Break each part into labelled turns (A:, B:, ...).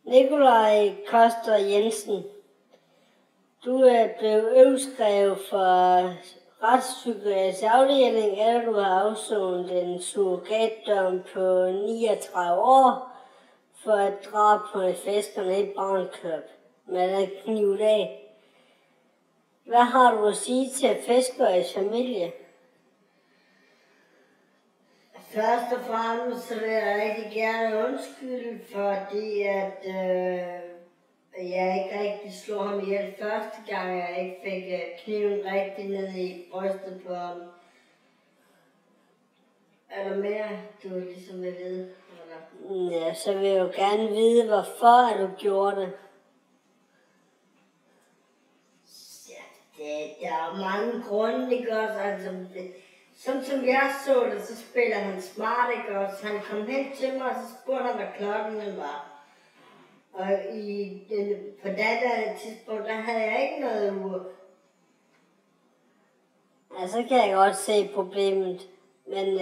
A: Nikolaj Koster Jensen, du er blevet udskrevet fra retspsykiatrisk afdeling, eller du har afsonet en surrogatdom på 39 år for at drab på en fiskerne i Brandklub med en kniv af. Hvad har du at sige til fiskeres familie?
B: Først og fremmest så vil jeg rigtig gerne undskylde, fordi at jeg ikke rigtig slog ham ihjel første gang, jeg ikke fik kniven rigtig ned i brystet på ham. Er der mere, du ligesom vil vide?
A: Ja, så vil jeg jo gerne vide, hvorfor at du gjorde det.
B: Ja, der er mange grunde, ikke også? Altså, sådan som jeg så det, så spiller han smart, ikke også? Han kom hen til mig, og så spurgte han, hvad klokken var. Og på det tidspunkt, der havde jeg ikke noget ur.
A: Ja, så kan jeg godt se problemet. Men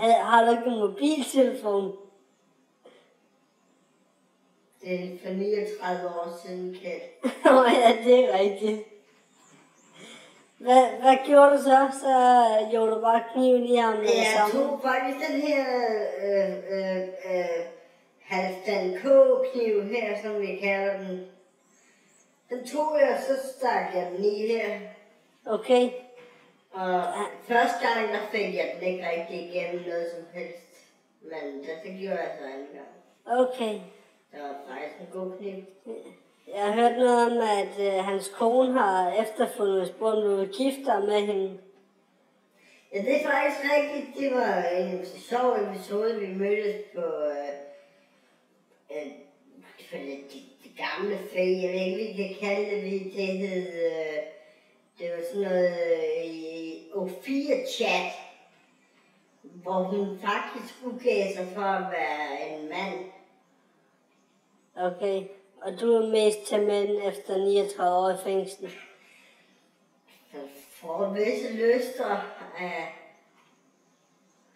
A: har du ikke en mobiltelefon?
B: Det er for 39 år siden, Kjeld.
A: Ja, det er rigtigt. Hvad gjorde du så? Så gjorde du bare kniven i ham med det samme?
B: Jeg tog faktisk den her Halvdan K-kniv her, som vi kalder den. Den tog jeg, og så stak jeg den i her.
A: Okay.
B: Og første gang, der fik jeg den ikke rigtig igennem noget som helst. Men det gjorde jeg så anden gang.
A: Okay.
B: Det var faktisk en god kniv.
A: Jeg har hørt noget om, at hans kone har efterfundet spurgt, om du vil gifte dig med hende.
B: Ja, det er faktisk rigtigt. Det var en sjov episode, vi mødtes på det gamle fag. Jeg ved ikke, hvad vi kan kalde det. Det hed, det var sådan noget O4-chat, hvor hun faktisk udgav sig for at være en mand.
A: Okay. Og du er mest til mænd efter 39 år i fængsel?
B: For visse lyster at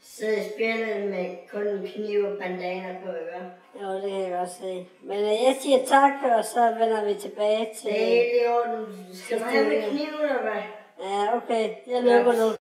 B: sidde i spillet med kun en kniv og bandaner på ører.
A: Jo, det kan jeg godt se. Men jeg siger tak, og så vender vi tilbage til...
B: Det er helt i orden. Skal du have med kniven, eller hvad?
A: Ja, okay. Jeg løber nu.